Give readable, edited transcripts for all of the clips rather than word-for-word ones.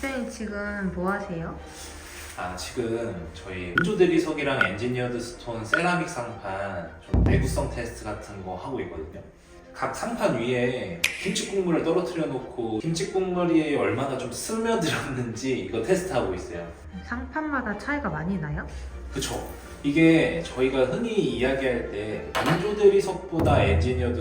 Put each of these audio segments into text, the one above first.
대표님 지금 뭐 하세요? 지금 저희 인조 대리석이랑 엔지니어드 스톤 세라믹 상판 좀 내구성 테스트 같은 거 하고 있거든요. 각 상판 위에 김치 국물을 떨어뜨려 놓고 김치 국물이 얼마나 좀 스며들었는지 이거 테스트하고 있어요. 상판마다 차이가 많이 나요? 그쵸? 이게 저희가 흔히 이야기할 때 인조 대리석보다 엔지니어드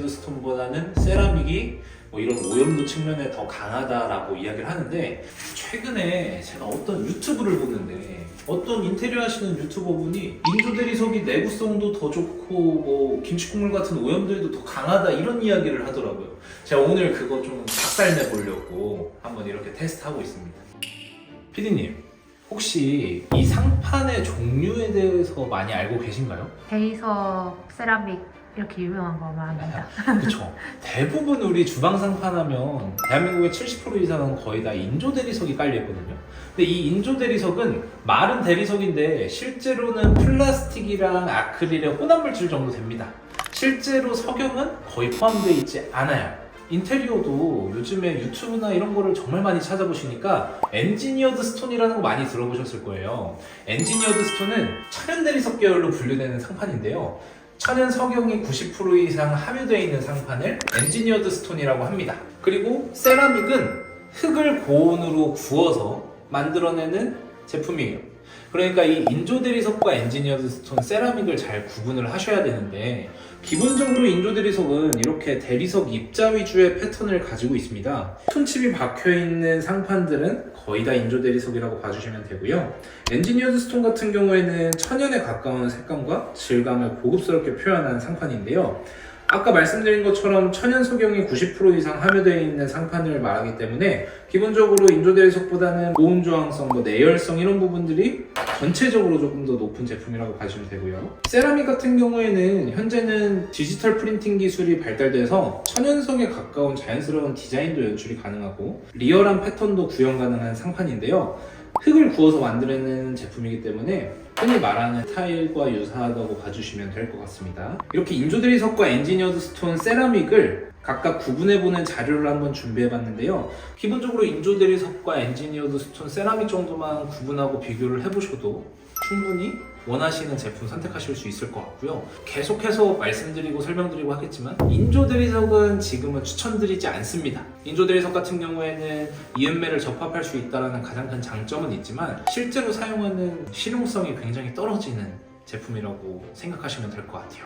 스톤보다는 세라믹이 뭐 이런 오염도 측면에 더 강하다라고 이야기를 하는데, 최근에 제가 어떤 유튜브를 보는데 어떤 인테리어 하시는 유튜버분이 인조 대리석이 내구성도 더 좋고 뭐 김치국물 같은 오염들도 더 강하다 이런 이야기를 하더라고요. 제가 오늘 그거 좀 박살내 보려고 한번 이렇게 테스트하고 있습니다. 피디님, 혹시 이 상판의 종류에 대해서 많이 알고 계신가요? 대리석, 세라믹 이렇게 유명한 거만 압니다. 그렇죠. 대부분 우리 주방 상판 하면 대한민국의 70% 이상은 거의 다 인조 대리석이 깔려 있거든요. 근데 이 인조 대리석은 마른 대리석인데 실제로는 플라스틱이랑 아크릴의 혼합물질 정도 됩니다. 실제로 석영은 거의 포함되어 있지 않아요. 인테리어도 요즘에 유튜브나 이런 거를 정말 많이 찾아보시니까 엔지니어드 스톤이라는 거 많이 들어보셨을 거예요. 엔지니어드 스톤은 천연 대리석 계열로 분류되는 상판인데요. 천연 석영이 90% 이상 함유되어 있는 상판을 엔지니어드 스톤이라고 합니다. 그리고 세라믹은 흙을 고온으로 구워서 만들어내는 제품이에요. 그러니까 이 인조 대리석과 엔지니어드 스톤, 세라믹을 잘 구분을 하셔야 되는데, 기본적으로 인조 대리석은 이렇게 대리석 입자 위주의 패턴을 가지고 있습니다. 스톤칩이 박혀있는 상판들은 거의 다 인조 대리석이라고 봐주시면 되고요. 엔지니어드 스톤 같은 경우에는 천연에 가까운 색감과 질감을 고급스럽게 표현한 상판인데요. 아까 말씀드린 것처럼 천연 석영이 90% 이상 함유되어 있는 상판을 말하기 때문에 기본적으로 인조 대리석보다는 고온 저항성, 내열성 이런 부분들이 전체적으로 조금 더 높은 제품이라고 봐주시면 되고요. 세라믹 같은 경우에는 현재는 디지털 프린팅 기술이 발달돼서 천연석에 가까운 자연스러운 디자인도 연출이 가능하고 리얼한 패턴도 구현 가능한 상판인데요. 흙을 구워서 만들어내는 제품이기 때문에 흔히 말하는 타일과 유사하다고 봐주시면 될 것 같습니다. 이렇게 인조 대리석과 엔지니어드 스톤, 세라믹을 각각 구분해보는 자료를 한번 준비해봤는데요. 기본적으로 인조 대리석과 엔지니어드 스톤, 세라믹 정도만 구분하고 비교를 해보셔도 충분히 원하시는 제품 선택하실 수 있을 것 같고요. 계속해서 말씀드리고 설명드리고 하겠지만 인조 대리석은 지금은 추천드리지 않습니다. 인조 대리석 같은 경우에는 이음매를 접합할 수 있다는 가장 큰 장점은 있지만 실제로 사용하는 실용성이 굉장히 떨어지는 제품이라고 생각하시면 될 것 같아요.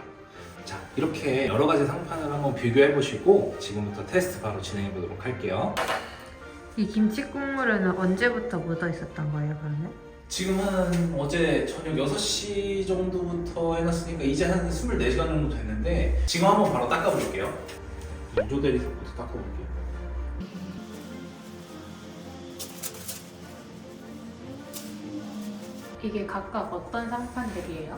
자, 이렇게 여러 가지 상판을 한번 비교해 보시고 지금부터 테스트 바로 진행해 보도록 할게요. 이 김치 국물에는 언제부터 묻어 있었던 거예요, 그러면? 지금 한 어제 저녁 6시 정도부터 해놨으니까 이제 한 24시간 정도 됐는데 지금 한번 바로 닦아볼게요. 인조 대리석부터 닦아볼게요. 이게 각각 어떤 상판들이에요?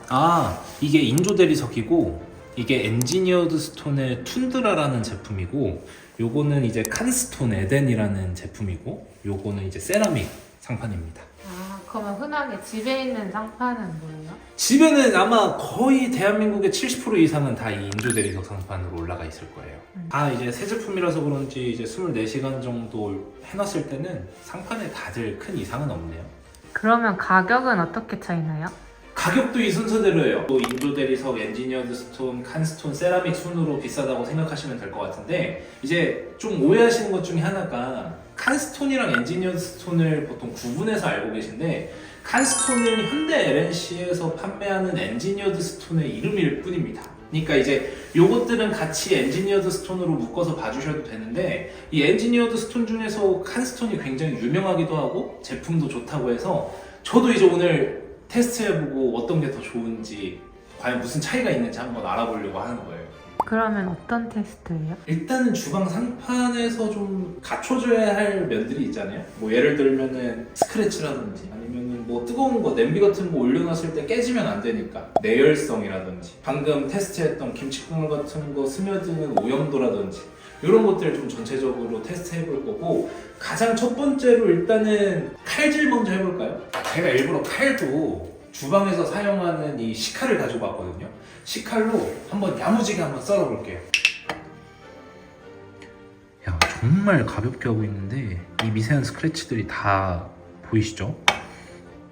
이게 인조 대리석이고 이게 엔지니어드 스톤의 툰드라라는 제품이고, 요거는 이제 칸스톤 에덴이라는 제품이고, 요거는 이제 세라믹 상판입니다. 그러면 흔하게 집에 있는 상판은 뭐예요? 집에는 아마 거의 대한민국의 70% 이상은 다 이 인조 대리석 상판으로 올라가 있을 거예요. 이제 새 제품이라서 그런지 이제 24시간 정도 해놨을 때는 상판에 다들 큰 이상은 없네요. 그러면 가격은 어떻게 차이나요? 가격도 이 순서대로예요. 또 인조 대리석, 엔지니어드 스톤, 칸스톤, 세라믹 순으로 비싸다고 생각하시면 될 것 같은데, 이제 좀 오해하시는 것 중에 하나가 칸스톤이랑 엔지니어드 스톤을 보통 구분해서 알고 계신데, 칸스톤은 현대 LNC에서 판매하는 엔지니어드 스톤의 이름일 뿐입니다. 그러니까 이제 요것들은 같이 엔지니어드 스톤으로 묶어서 봐주셔도 되는데, 이 엔지니어드 스톤 중에서 칸스톤이 굉장히 유명하기도 하고 제품도 좋다고 해서 저도 이제 오늘 테스트해보고 어떤 게 더 좋은지, 과연 무슨 차이가 있는지 한번 알아보려고 하는 거예요. 그러면 어떤 테스트예요? 일단은 주방 상판에서 좀 갖춰줘야 할 면들이 있잖아요. 뭐 예를 들면은 스크래치라든지 아니면은 뭐 뜨거운 거, 냄비 같은 거 올려놨을 때 깨지면 안 되니까 내열성이라든지, 방금 테스트했던 김치 국물 같은 거 스며드는 오염도라든지, 이런 것들을 좀 전체적으로 테스트 해볼 거고, 가장 첫 번째로 일단은 칼질 먼저 해볼까요? 제가 일부러 칼도 주방에서 사용하는 이 식칼을 가지고 왔거든요. 식칼로 한번 야무지게 한번 썰어볼게요. 야, 정말 가볍게 하고 있는데 이 미세한 스크래치들이 다 보이시죠?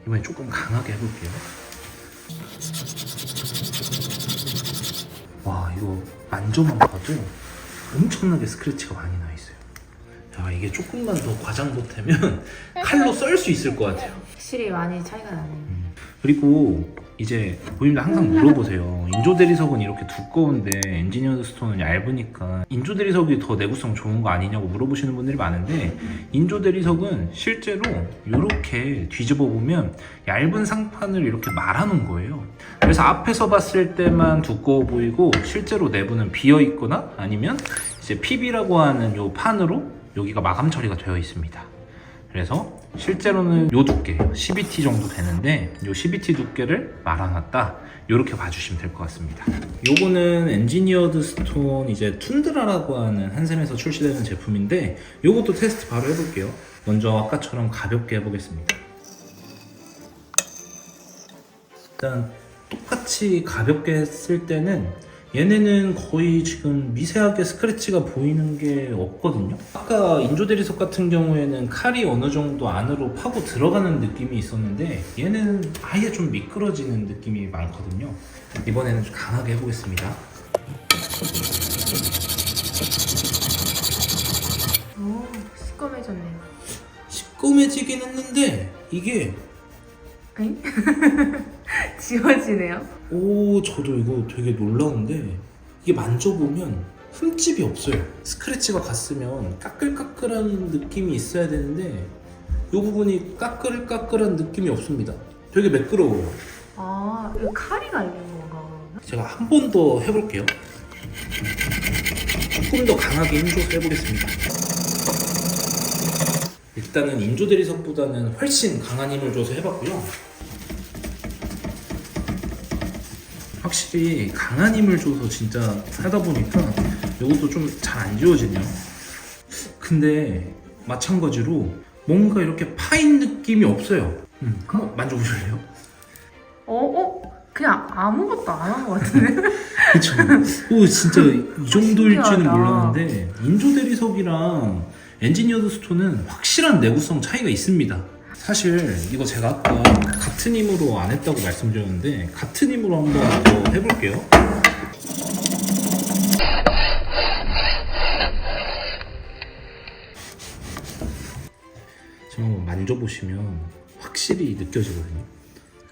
이번엔 조금 강하게 해볼게요. 와, 이거 만져만 봐도 엄청나게 스크래치가 많이 나 있어요. 야, 이게 조금만 더 과장 보태면 칼로 썰 수 있을 것 같아요. 확실히 많이 차이가 나네요. 그리고 이제 고객님들 항상 물어보세요. 인조 대리석은 이렇게 두꺼운데 엔지니어드 스톤은 얇으니까 인조 대리석이 더 내구성 좋은 거 아니냐고 물어보시는 분들이 많은데, 인조 대리석은 실제로 이렇게 뒤집어 보면 얇은 상판을 이렇게 말아놓은 거예요. 그래서 앞에서 봤을 때만 두꺼워 보이고 실제로 내부는 비어 있거나 아니면 이제 PB라고 하는 요 판으로 여기가 마감 처리가 되어 있습니다. 그래서 실제로는 요 두께 12T 정도 되는데 요 12T 두께를 말아놨다, 이렇게 봐주시면 될 것 같습니다. 요거는 엔지니어드 스톤 이제 툰드라라고 하는 한샘에서 출시되는 제품인데 요것도 테스트 바로 해볼게요. 먼저 아까처럼 가볍게 해보겠습니다. 일단 똑같이 가볍게 했을 때는 얘네는 거의 지금 미세하게 스크래치가 보이는 게 없거든요. 아까 인조 대리석 같은 경우에는 칼이 어느 정도 안으로 파고 들어가는 느낌이 있었는데 얘는 아예 좀 미끄러지는 느낌이 많거든요. 이번에는 좀 강하게 해보겠습니다. 오, 시꺼매졌네요. 시꺼매지긴 했는데 이게 엥? 지워지네요. 오, 저도 이거 되게 놀라운데 이게 만져보면 흠집이 없어요. 스크래치가 갔으면 까끌까끌한 느낌이 있어야 되는데 이 부분이 까끌까끌한 느낌이 없습니다. 되게 매끄러워요. 아, 이거 칼이 갈린 건가? 제가 한 번 더 해볼게요. 조금 더 강하게 힘줘서 해보겠습니다. 일단은 인조 대리석보다는 훨씬 강한 힘을 줘서 해봤고요. 확실히 강한 힘을 줘서 진짜 하다 보니까 이것도 좀 잘 안 지워지네요. 근데 마찬가지로 뭔가 이렇게 파인 느낌이 없어요. 한번 만져보실래요? 그냥 아무것도 안 한 것 같은데? 그쵸. 오, 진짜 이 정도일지는 신기하다. 몰랐는데 인조 대리석이랑 엔지니어드 스톤은 확실한 내구성 차이가 있습니다. 사실 이거 제가 아까 같은 힘으로 안 했다고 말씀드렸는데 같은 힘으로 한번 더 해볼게요. 지금 한번 만져보시면 확실히 느껴지거든요.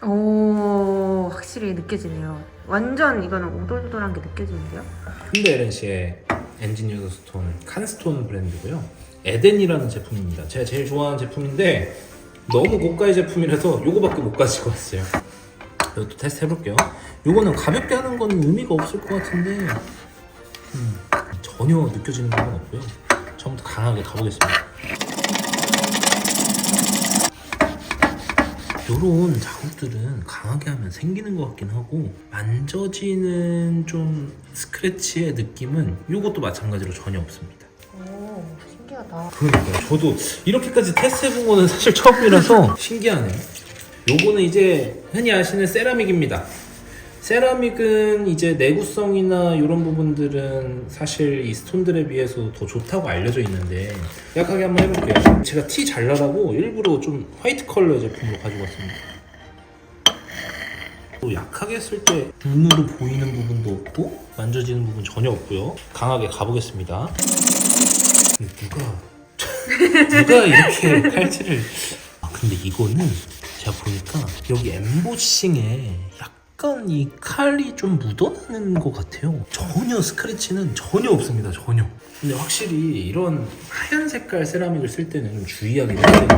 오, 확실히 느껴지네요. 완전 이거는 오돌오돌한 게 느껴지는데요? 쿤데에렌시의 엔지니어드 스톤 칸스톤 브랜드고요. 에덴이라는 제품입니다. 제가 제일 좋아하는 제품인데 너무 고가의 제품이라서 요거밖에 못 가지고 왔어요. 이것도 테스트 해볼게요. 요거는 가볍게 하는 건 의미가 없을 것 같은데 전혀 느껴지는 건 없고요. 처음부터 강하게 가보겠습니다. 요런 자국들은 강하게 하면 생기는 것 같긴 하고 만져지는 좀 스크래치의 느낌은 요것도 마찬가지로 전혀 없습니다. 오, 신기하다. 그러니까요. 저도 이렇게까지 테스트 해본 거는 사실 처음이라서 신기하네요. 요거는 이제 흔히 아시는 세라믹입니다. 세라믹은 이제 내구성이나 이런 부분들은 사실 이 스톤들에 비해서 더 좋다고 알려져 있는데 약하게 한번 해볼게요. 제가 티 잘 나라고 일부러 좀 화이트 컬러 제품으로 가지고 왔습니다. 또 약하게 했을 때 눈으로 보이는 부분도 없고 만져지는 부분 전혀 없고요. 강하게 가보겠습니다. 누가 이렇게 칼질을 근데 이거는 제가 보니까 여기 엠보싱에 약간 이 칼이 좀 묻어나는 것 같아요. 전혀 스크래치는 전혀 없습니다. 전혀. 근데 확실히 이런 하얀 색깔 세라믹을 쓸 때는 좀 주의하긴 해야 돼요.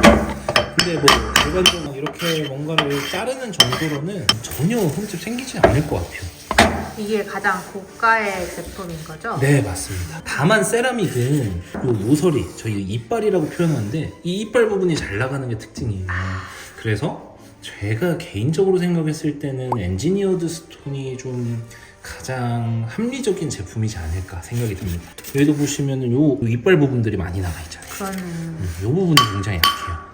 근데 뭐 일반적으로 이렇게 뭔가를 자르는 정도로는 전혀 흠집 생기지 않을 것 같아요. 이게 가장 고가의 제품인 거죠? 네, 맞습니다. 다만 세라믹은 요 모서리, 저희 이빨이라고 표현하는데 이 이빨 부분이 잘 나가는 게 특징이에요. 그래서 제가 개인적으로 생각했을 때는 엔지니어드 스톤이 좀 가장 합리적인 제품이지 않을까 생각이 듭니다. 여기도 보시면 요 이빨 부분들이 많이 나가 있잖아요. 그거는 요 부분이 굉장히 약해요.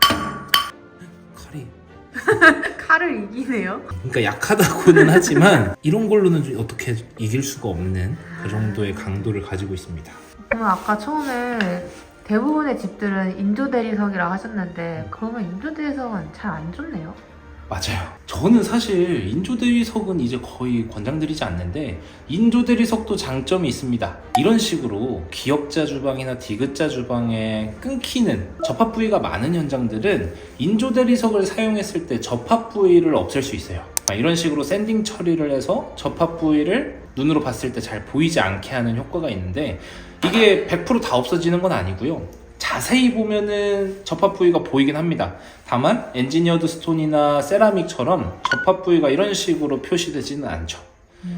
칼이 칼을 이기네요. 그러니까 약하다고는 하지만 이런 걸로는 좀 어떻게 이길 수가 없는 그 정도의 강도를 가지고 있습니다. 그러면 아까 처음에 대부분의 집들은 인조 대리석이라 하셨는데 그러면 인조 대리석은 잘 안 좋네요. 맞아요. 저는 사실 인조 대리석은 이제 거의 권장드리지 않는데 인조 대리석도 장점이 있습니다. 이런 식으로 기역자 주방이나 디귿자 주방에 끊기는 접합 부위가 많은 현장들은 인조 대리석을 사용했을 때 접합 부위를 없앨 수 있어요. 이런 식으로 샌딩 처리를 해서 접합 부위를 눈으로 봤을 때 잘 보이지 않게 하는 효과가 있는데 이게 100% 다 없어지는 건 아니고요. 자세히 보면은 접합 부위가 보이긴 합니다. 다만 엔지니어드 스톤이나 세라믹처럼 접합 부위가 이런 식으로 표시되지는 않죠.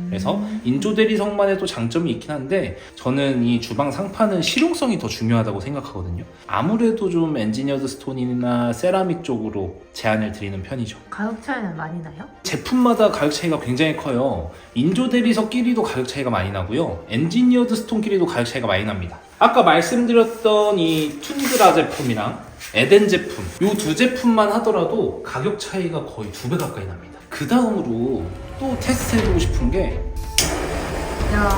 그래서 인조 대리석만 해도 장점이 있긴 한데 저는 이 주방 상판은 실용성이 더 중요하다고 생각하거든요. 아무래도 좀 엔지니어드 스톤이나 세라믹 쪽으로 제안을 드리는 편이죠. 가격 차이는 많이 나요? 제품마다 가격 차이가 굉장히 커요. 인조 대리석끼리도 가격 차이가 많이 나고요. 엔지니어드 스톤끼리도 가격 차이가 많이 납니다. 아까 말씀드렸던 이 툰드라 제품이랑 에덴 제품 이 두 제품만 하더라도 가격 차이가 거의 2배 가까이 납니다. 그 다음으로 또 테스트 해보고 싶은 게 야,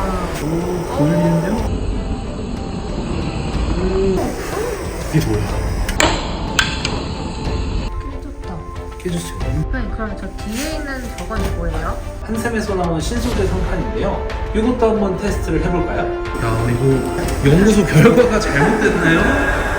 보이는데요? 이게 뭐야? 깨졌다. 깨졌어요. 선생님, 그럼 저 뒤에 있는 저건 뭐예요? 한샘에서 나온 신소재 상판인데요. 이것도 한번 테스트를 해볼까요? 야, 이거 연구소 결과가 잘못됐나요?